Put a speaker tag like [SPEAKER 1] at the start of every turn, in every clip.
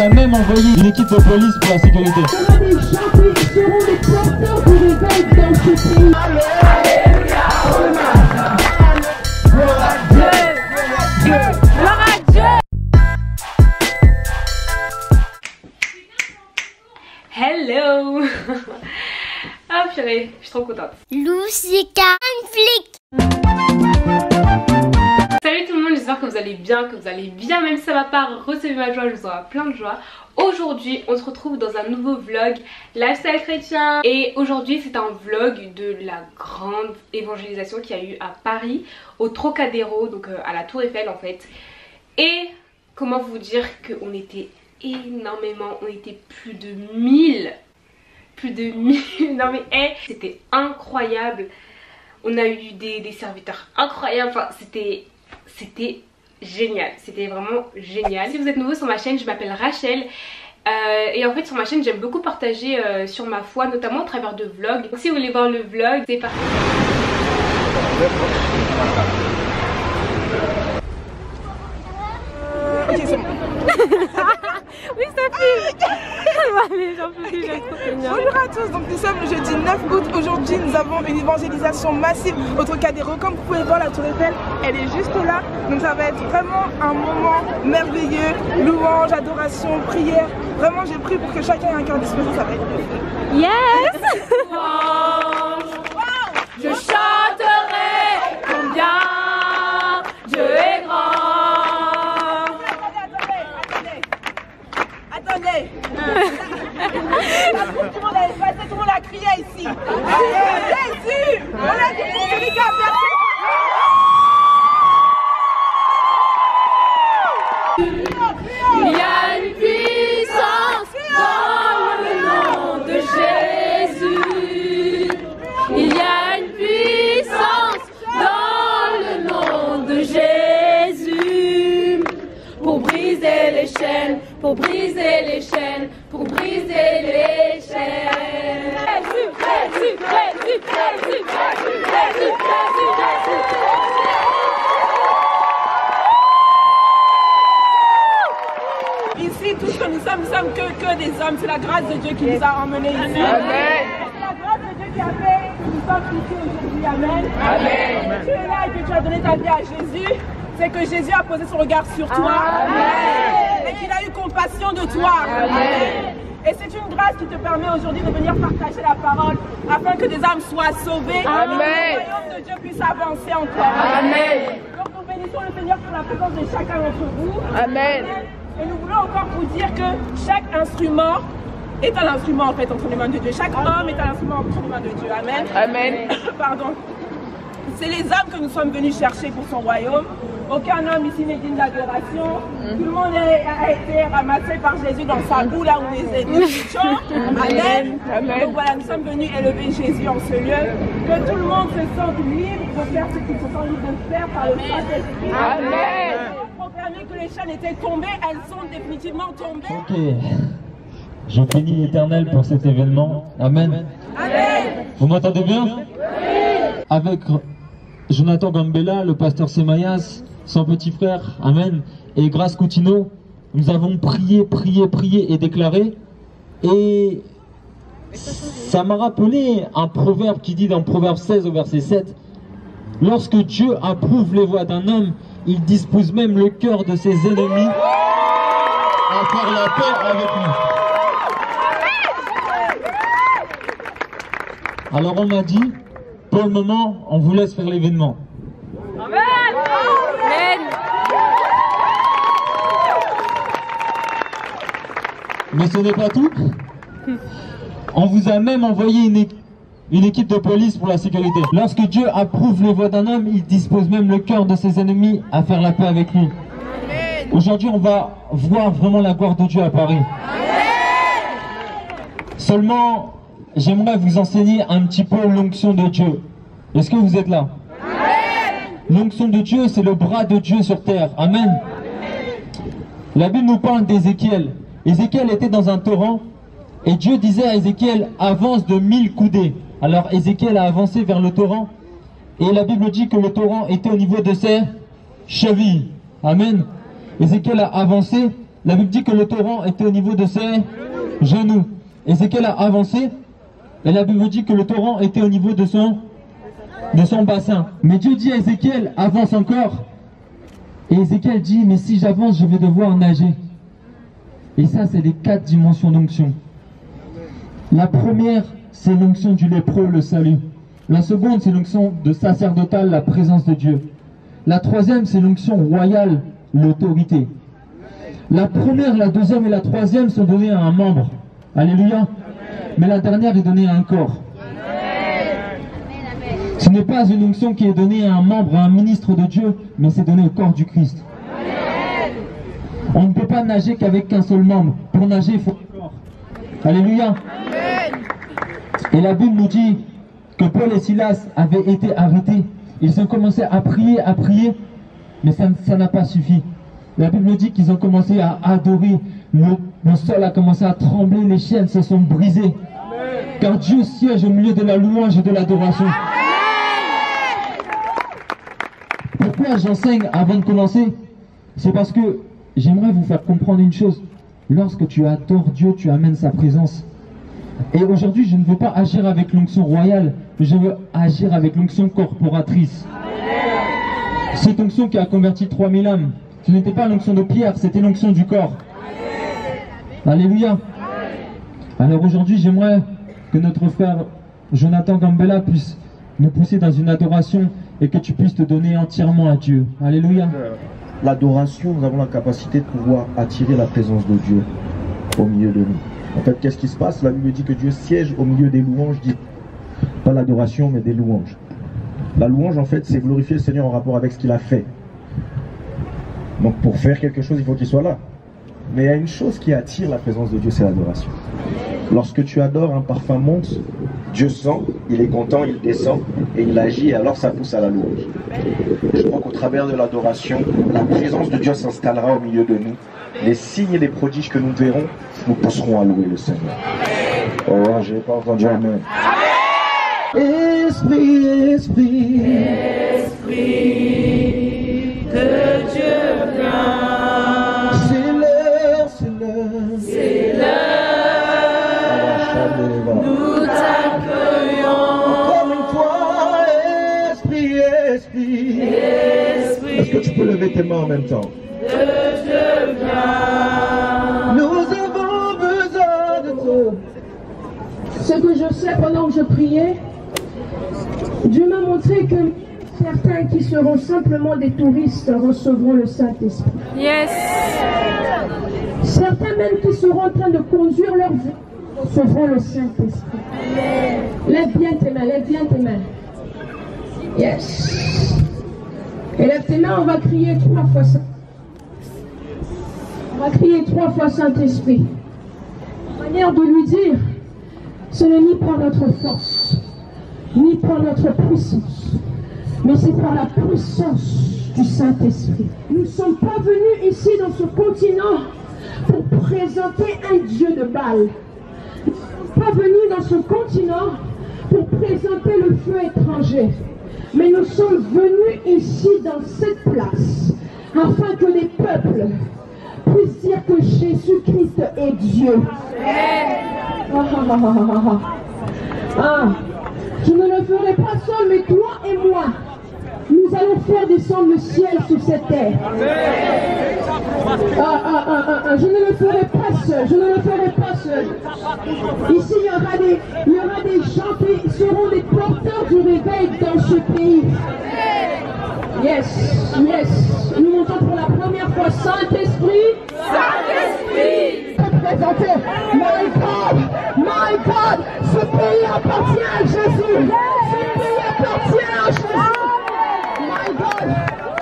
[SPEAKER 1] vous a même envoyé une équipe de police pour la sécurité.
[SPEAKER 2] On a des gens qui seront des porteurs du réveil dans ce pays.
[SPEAKER 3] Hello. Oh purée, je suis trop contente.
[SPEAKER 4] Lousica flic.
[SPEAKER 3] Salut tout le monde, j'espère que vous allez bien, même si ça va pas, recevez ma joie, je vous envoie plein de joie. Aujourd'hui on se retrouve dans un nouveau vlog lifestyle chrétien. Et aujourd'hui c'est un vlog de la grande évangélisation qu'il y a eu à Paris, au Trocadéro, donc à la Tour Eiffel en fait. Et comment vous dire qu'on était énormément, on était plus de 1000. Non mais c'était incroyable. On a eu des serviteurs incroyables, enfin c'était génial, c'était vraiment génial. Si vous êtes nouveau sur ma chaîne, je m'appelle Rachel. Et en fait sur ma chaîne j'aime beaucoup partager sur ma foi, notamment à travers de vlogs. Donc si vous voulez voir le vlog, c'est parti.
[SPEAKER 5] Ok, c'est bon.
[SPEAKER 3] Oui, ça filme. Allez, j'en peux plus, j'ai trop peignant.
[SPEAKER 5] Bonjour à tous, donc nous sommes le jeudi 9 août. Aujourd'hui nous avons une évangélisation massive au Trocadéro. Comme vous pouvez voir, la Tour Eiffel, elle est juste là. Donc ça va être vraiment un moment merveilleux. Louange, adoration, prière. Vraiment j'ai prié pour que chacun ait un cœur disposé, ça va être mieux.
[SPEAKER 3] Yes. Je chanterai combien Dieu est grand.
[SPEAKER 5] Attendez. Tout le monde a crié ici. Jésus. On a dit pour celui qui a perdu.
[SPEAKER 3] Il y a une puissance dans le nom de Jésus. Il y a une puissance dans le nom de Jésus. Pour briser les chaînes, pour briser les chaînes, pour briser les chaînes. Jésus, Jésus, Jésus, Jésus, Jésus, Jésus, Jésus,
[SPEAKER 5] Ici, tout ce que nous sommes que des hommes. C'est la grâce de Dieu qui nous a emmenés ici. Amen. C'est la grâce de Dieu qui a fait que nous sommes ici aujourd'hui. Amen. Amen. Tu es là et que tu as donné ta vie à Jésus. C'est que Jésus a posé son regard sur toi. Amen. Et qu'il a eu compassion de toi. Amen. Et c'est une grâce qui te permet aujourd'hui de venir partager la parole afin que des âmes soient sauvées. Amen. Et que le royaume de Dieu puisse avancer encore. Amen. Donc nous bénissons le Seigneur pour la présence de chacun d'entre vous. Amen. Et nous voulons encore vous dire que chaque instrument est un instrument en fait entre les mains de Dieu. Chaque homme est un instrument entre les mains de Dieu. Amen. Amen. Pardon. C'est les âmes que nous sommes venus chercher pour son royaume. Aucun homme ici n'est digne d'adoration. Tout le monde a été ramassé par Jésus dans sa boue là où nous étions. Amen. Amen. Donc voilà, nous sommes venus élever Jésus en ce lieu. Que tout le monde se sente libre de faire ce qu'il se sent libre de faire par le Saint-Esprit. Amen. Proclamer que les chaînes étaient tombées, elles sont définitivement tombées.
[SPEAKER 1] Ok. Je bénis l'Éternel pour cet événement. Amen.
[SPEAKER 5] Amen.
[SPEAKER 1] Vous m'entendez bien? Oui. Avec Jonathan Gambella, le pasteur Semayas, son petit frère, Amen, et Grace Coutinho, nous avons prié et déclaré. Et ça m'a rappelé un proverbe qui dit dans Proverbe 16 au verset 7, « Lorsque Dieu approuve les voies d'un homme, il dispose même le cœur de ses ennemis à faire la paix avec lui. » Alors on m'a dit, pour le moment, on vous laisse faire l'événement.
[SPEAKER 3] Amen. Amen.
[SPEAKER 1] Mais ce n'est pas tout. On vous a même envoyé une équipe de police pour la sécurité. Lorsque Dieu approuve les voies d'un homme, il dispose même le cœur de ses ennemis à faire la paix avec lui. Aujourd'hui, on va voir vraiment la gloire de Dieu à Paris. Seulement, j'aimerais vous enseigner un petit peu l'onction de Dieu. Est-ce que vous êtes là? L'onction de Dieu, c'est le bras de Dieu sur terre. Amen. La Bible nous parle d'Ézéchiel. Ézéchiel était dans un torrent et Dieu disait à Ézéchiel, avance de 1000 coudées. Alors Ézéchiel a avancé vers le torrent et la Bible dit que le torrent était au niveau de ses chevilles. Amen. Ézéchiel a avancé la Bible dit que le torrent était au niveau de ses genoux. Ézéchiel a avancé, et la Bible dit que le torrent était au niveau de son bassin. Mais Dieu dit à Ézéchiel, avance encore. Et Ézéchiel dit, mais si j'avance, je vais devoir nager. Et ça, c'est les 4 dimensions d'onction. La première, c'est l'onction du lépreux, le salut. La seconde, c'est l'onction de sacerdotale, la présence de Dieu. La troisième, c'est l'onction royale, l'autorité. La première, la deuxième et la troisième sont données à un membre. Alléluia. Mais la dernière est donnée à un corps. Ce n'est pas une onction qui est donnée à un membre, à un ministre de Dieu, mais c'est donné au corps du Christ. On ne peut pas nager qu'avec qu'un seul membre. Pour nager, il faut un corps. Alléluia. Et la Bible nous dit que Paul et Silas avaient été arrêtés. Ils ont commencé à prier, mais ça n'a pas suffi. La Bible nous dit qu'ils ont commencé à adorer. Le sol a commencé à trembler, les chaînes se sont brisées. Car Dieu siège au milieu de la louange et de l'adoration. Pourquoi j'enseigne avant de commencer? C'est parce que j'aimerais vous faire comprendre une chose. Lorsque tu adores Dieu, tu amènes sa présence. Et aujourd'hui, je ne veux pas agir avec l'onction royale, mais je veux agir avec l'onction corporatrice. Cette onction qui a converti 3000 âmes, ce n'était pas l'onction de Pierre, c'était l'onction du corps. Alléluia. Alors aujourd'hui, j'aimerais que notre frère Jonathan Gambella puisse nous pousser dans une adoration et que tu puisses te donner entièrement à Dieu. Alléluia.
[SPEAKER 6] L'adoration, nous avons la capacité de pouvoir attirer la présence de Dieu au milieu de nous. En fait, qu'est-ce qui se passe? La Bible dit que Dieu siège au milieu des louanges, dit pas l'adoration, mais des louanges. La louange, en fait, c'est glorifier le Seigneur en rapport avec ce qu'il a fait. Donc, pour faire quelque chose, il faut qu'il soit là. Mais il y a une chose qui attire la présence de Dieu, c'est l'adoration. Lorsque tu adores, un parfum monte, Dieu sent, il est content, il descend et il agit, et alors ça pousse à la louange. Je crois qu'au travers de l'adoration, la présence de Dieu s'installera au milieu de nous. Les signes et les prodiges que nous verrons nous pousseront à louer le Seigneur. Oh, je n'ai pas entendu amen. Esprit, esprit, esprit de Dieu vient. C'est l'heure, c'est l'heure, c'est l'heure. Nous t'accueillons. Encore une fois, esprit, esprit, esprit. Est-ce que tu peux lever tes mains en même temps? Nous avons besoin de toi.
[SPEAKER 2] Ce que je sais pendant que je priais, Dieu m'a montré que certains qui seront simplement des touristes recevront le Saint-Esprit.
[SPEAKER 3] Yes.
[SPEAKER 2] Certains même qui seront en train de conduire leur vie recevront le Saint-Esprit. Lève bien tes mains, lève bien tes mains. Yes. Et lève tes mains, on va crier 3 fois ça. On va crier 3 fois Saint-Esprit. Manière de lui dire, ce n'est ni par notre force, ni par notre puissance, mais c'est par la puissance du Saint-Esprit. Nous ne sommes pas venus ici dans ce continent pour présenter un Dieu de Baal. Nous ne sommes pas venus dans ce continent pour présenter le feu étranger. Mais nous sommes venus ici dans cette place afin que les peuples puissent dire que Jésus-Christ est Dieu. Je ne le ferai pas seul, mais toi et moi, nous allons faire descendre le ciel sur cette terre. Je ne le ferai pas seul, je ne le ferai pas seul. Ici, il y aura des gens qui seront des porteurs du réveil dans ce pays. Yes, yes. Nous montons pour la première fois Saint-Esprit. Saint-Esprit. Présenter. My God, ce pays appartient à Jésus. Ce pays appartient à Jésus. My God.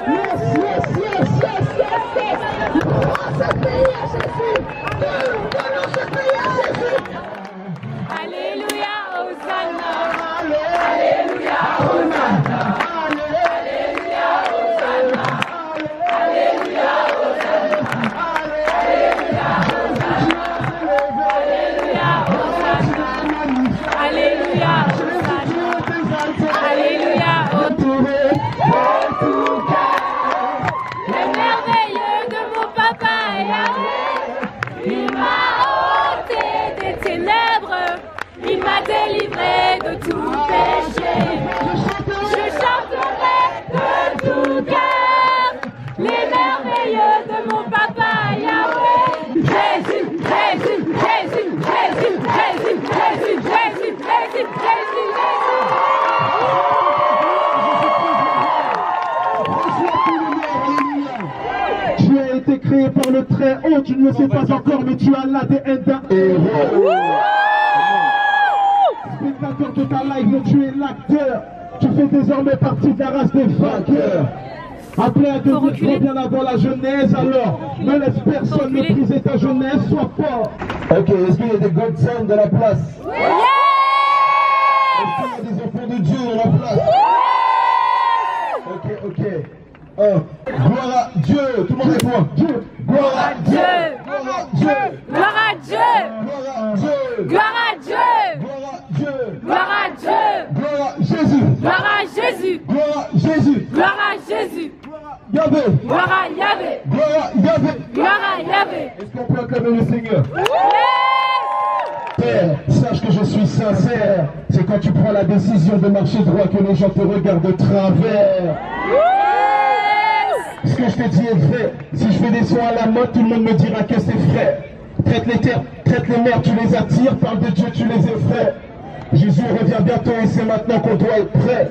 [SPEAKER 2] Yes. Donnons ce pays à Jésus. Donnons ce pays à Jésus.
[SPEAKER 3] Alléluia, Hosanna.
[SPEAKER 2] Alléluia, Hosanna.
[SPEAKER 5] délivré de tout péché. Je chanterai de tout cœur les merveilleux de mon papa Yahweh. Jésus, Jésus, Jésus, Jésus, Jésus, Jésus, Jésus, Jésus, Jésus,
[SPEAKER 6] Tu as été créé par le très haut, tu ne le sais pas encore, mais tu as l'ADN d'un héros. Spectateur de ta live, mais tu es l'acteur. Tu fais désormais partie de la race des vainqueurs. Appelé à devenir bien avant la jeunesse, alors ne laisse personne mépriser ta jeunesse, sois fort. Ok, est-ce qu'il y a des godsons de la place? Est-ce qu'il y a des enfants de Dieu dans la place? Ok, ok. Gloire à Dieu, tout le monde est pour Dieu. Gloire à Dieu. Gloire à Dieu.
[SPEAKER 5] gloire à Dieu,
[SPEAKER 6] Gloire à Dieu.
[SPEAKER 5] gloire à Dieu,
[SPEAKER 6] Gloire à Dieu.
[SPEAKER 5] gloire à Dieu,
[SPEAKER 6] Gloire à Jésus.
[SPEAKER 5] gloire à Jésus,
[SPEAKER 6] Gloire à Jésus.
[SPEAKER 5] gloire à Jésus,
[SPEAKER 6] Yahvé.
[SPEAKER 5] gloire à Yahvé,
[SPEAKER 6] Gloire à Yahvé.
[SPEAKER 5] gloire à Yahvé.
[SPEAKER 6] Est-ce qu'on peut acclamer le Seigneur? Père, sache que je suis sincère. C'est quand tu prends la décision de marcher droit que les gens te regardent de travers. Ce que je te dis est vrai. Si je fais des sons à la mode, tout le monde me dira que c'est vrai. Traite les terres, traite les mers, tu les attires. Parle de Dieu, tu les effraies. Jésus revient bientôt et c'est maintenant qu'on doit être prêt.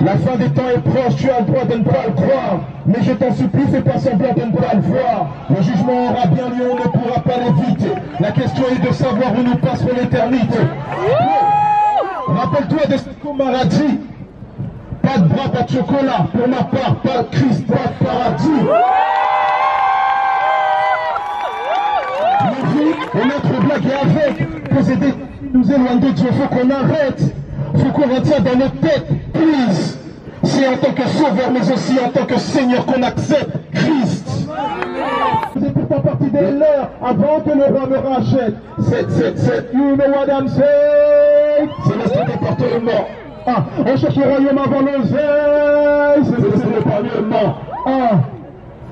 [SPEAKER 6] La fin des temps est proche, tu as le droit de ne pas le croire. Mais je t'en supplie, fais pas semblant de ne pas le voir. Le jugement aura bien lieu, on ne pourra pas l'éviter. La question est de savoir où nous passerons l'éternité. Rappelle-toi de ce qu'on m'a dit. Pas de bras, pas de chocolat. Pour ma part, pas de Christ, pas de paradis. Nos vies et notre blague est avec. Poser des nous éloigne de Dieu, faut qu'on arrête. Faut qu'on retienne dans notre tête. Please. C'est en tant que sauveur, mais aussi en tant que Seigneur qu'on accepte Christ. Vous êtes pourtant partie des leurs avant que le roi me rachète. 7, you know what I'm saying? C'est notre département. Ah, on cherche le royaume avant l'oseille. C'est le parlement. Ah,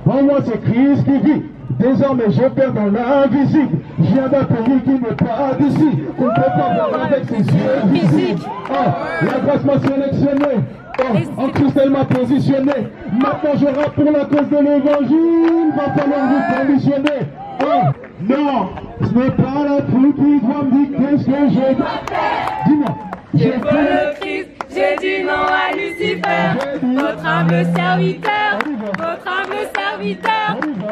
[SPEAKER 6] en moi c'est Christ qui vit. Désormais je perds dans l'invisible. Je viens d'un pays qui n'est pas d'ici. On ne peut pas voir avec ses yeux physiques. Ah, la grâce m'a sélectionné. Oh, en Christ elle m'a positionné. Maintenant je rappe pour la cause de l'évangile. Va falloir vous conditionner. Oh, non, ce n'est pas la foule qui doit me dicter ce que je dois faire. Dis-moi.
[SPEAKER 5] J'ai pour le Christ, j'ai dit non à Lucifer, votre humble serviteur, votre humble serviteur.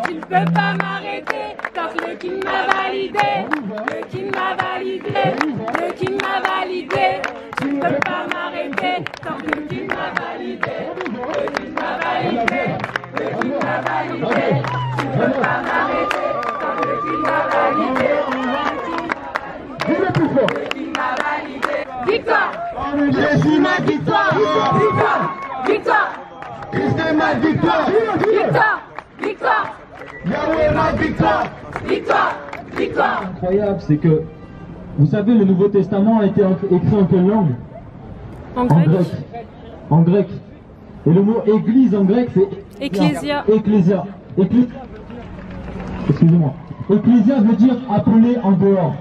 [SPEAKER 5] Tu ne peux pas m'arrêter tant que le King m'a validé, le King m'a validé, le King m'a validé. Tu ne peux pas m'arrêter tant que le King m'a validé, le King m'a validé, le King m'a validé. Tu ne peux pas m'arrêter tant que le King m'a validé, le King m'a validé. Victoire!
[SPEAKER 6] Jésus ma victoire!
[SPEAKER 5] Victoire! Victoire!
[SPEAKER 6] Christ est ma victoire!
[SPEAKER 5] Victoire! Victoire!
[SPEAKER 6] Yahweh ma victoire!
[SPEAKER 5] Victoire! Victoire!
[SPEAKER 1] Incroyable, c'est que, vous savez, le Nouveau Testament a été écrit en quelle langue?
[SPEAKER 3] En grec.
[SPEAKER 1] En grec. Et le mot église en grec, c'est
[SPEAKER 3] Ecclésia.
[SPEAKER 1] Ecclésia. Excusez-moi. Ecclésia veut dire appeler en dehors.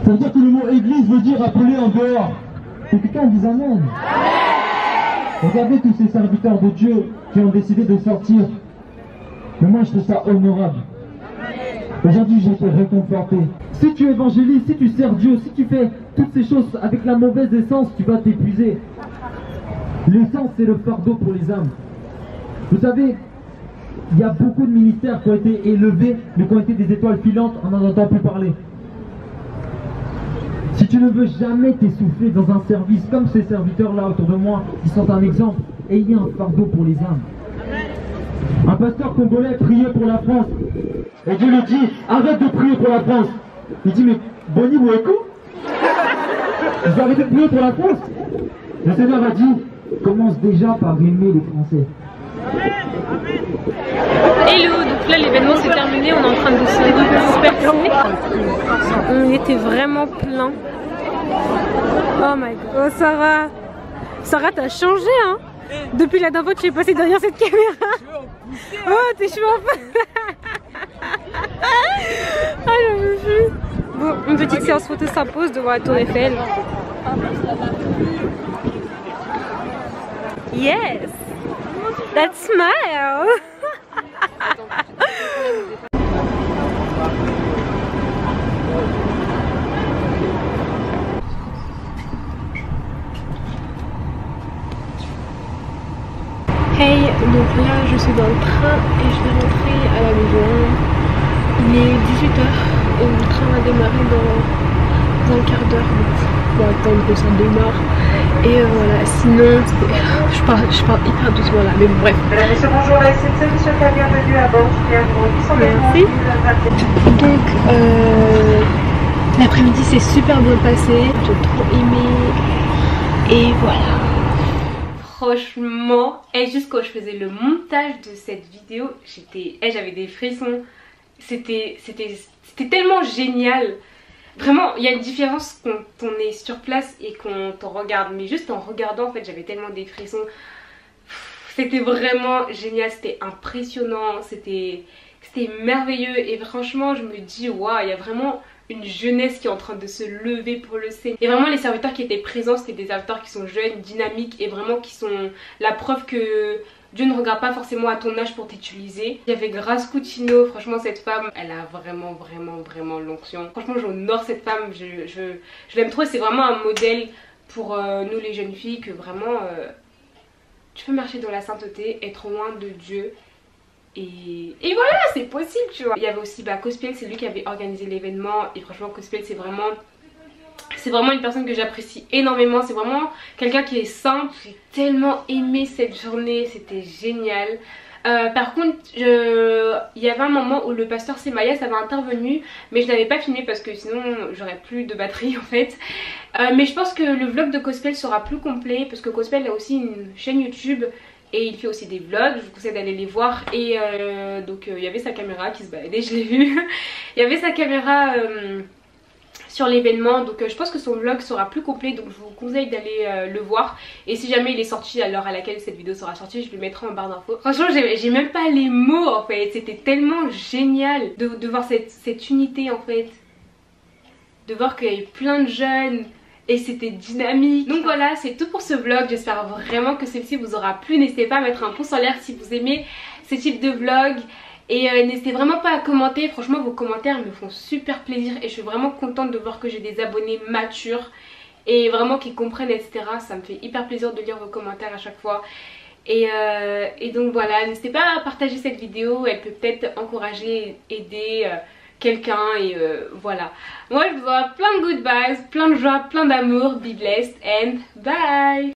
[SPEAKER 1] Ça veut dire que le mot église veut dire appeler en dehors. Que quelqu'un dise amen. Regardez tous ces serviteurs de Dieu qui ont décidé de sortir. Mais moi je trouve ça honorable. Aujourd'hui j'ai été réconforté. Si tu évangélises, si tu sers Dieu, si tu fais toutes ces choses avec la mauvaise essence, tu vas t'épuiser. L'essence c'est le fardeau pour les âmes. Vous savez, il y a beaucoup de ministères qui ont été élevés, mais qui ont été des étoiles filantes, on n'en entend plus parler. Si tu ne veux jamais t'essouffler dans un service comme ces serviteurs-là autour de moi, qui sont un exemple, ayez un fardeau pour les âmes. Un pasteur congolais priait pour la France. Et Dieu lui dit, arrête de prier pour la France. Il dit, mais Boni Mouekou, je vais arrêter de prier pour la France. Le Seigneur a dit, commence déjà par aimer les Français.
[SPEAKER 3] Hello, donc là l'événement s'est terminé, on est en train de se disperser. On était vraiment plein. Oh my god, oh Sarah, Sarah t'as changé hein. Depuis la dernière fois que tu es passée derrière cette caméra. Oh tes cheveux en fait. Ah j'en veux plus. Bon, une petite séance photo s'impose devant la tour Eiffel. Yes! That smile! Hey, donc là je suis dans le train et je vais rentrer à la maison. Il est 18h et le train va démarrer dans un quart d'heure. Il faut attendre que ça démarre. Et voilà, sinon je parle hyper doucement là, mais bon, bref.
[SPEAKER 7] Monsieur, bonjour, la SNCF, monsieur K, bienvenue à bord du numéro 800.
[SPEAKER 3] Merci. Donc l'après-midi s'est super bien passé, j'ai trop aimé et voilà. Franchement, et juste quand je faisais le montage de cette vidéo, j'avais des frissons. C'était tellement génial. Vraiment, il y a une différence quand on est sur place et quand on regarde. Mais juste en regardant, en fait, j'avais tellement des frissons. C'était vraiment génial, c'était impressionnant, c'était merveilleux. Et franchement, je me dis, waouh, il y a vraiment une jeunesse qui est en train de se lever pour le Seigneur. Et vraiment les serviteurs qui étaient présents, c'était des serviteurs qui sont jeunes, dynamiques et vraiment qui sont la preuve que Dieu ne regarde pas forcément à ton âge pour t'utiliser. Il y avait Grace Coutinho, franchement cette femme, elle a vraiment l'onction. Franchement j'honore cette femme, je l'aime trop, c'est vraiment un modèle pour nous les jeunes filles que vraiment tu peux marcher dans la sainteté, être loin de Dieu. Et voilà, c'est possible, tu vois. Il y avait aussi Cospel, c'est lui qui avait organisé l'événement. Et franchement, Cospel, c'est vraiment une personne que j'apprécie énormément. C'est vraiment quelqu'un qui est simple. J'ai tellement aimé cette journée, c'était génial. Par contre, il y avait un moment où le pasteur Semayas avait intervenu, mais je n'avais pas filmé parce que sinon j'aurais plus de batterie en fait. Mais je pense que le vlog de Cospel sera plus complet parce que Cospel a aussi une chaîne YouTube. Et il fait aussi des vlogs, je vous conseille d'aller les voir. Et donc il y avait sa caméra qui se baladait, je l'ai vu. Il y avait sa caméra sur l'événement. Donc je pense que son vlog sera plus complet. Donc je vous conseille d'aller le voir. Et si jamais il est sorti à l'heure à laquelle cette vidéo sera sortie, je le mettrai en barre d'infos. Franchement j'ai même pas les mots en fait. C'était tellement génial de voir cette unité en fait. De voir qu'il y avait plein de jeunes. Et c'était dynamique. Donc voilà, c'est tout pour ce vlog. J'espère vraiment que celui-ci vous aura plu. N'hésitez pas à mettre un pouce en l'air si vous aimez ce type de vlog. Et n'hésitez vraiment pas à commenter. Franchement, vos commentaires me font super plaisir. Et je suis vraiment contente de voir que j'ai des abonnés matures. Et vraiment qui comprennent, etc. Ça me fait hyper plaisir de lire vos commentaires à chaque fois. Et donc voilà, n'hésitez pas à partager cette vidéo. Elle peut peut-être encourager, aider quelqu'un et voilà. Moi je vous vois plein de good vibes, plein de joie, plein d'amour. Be blessed and bye.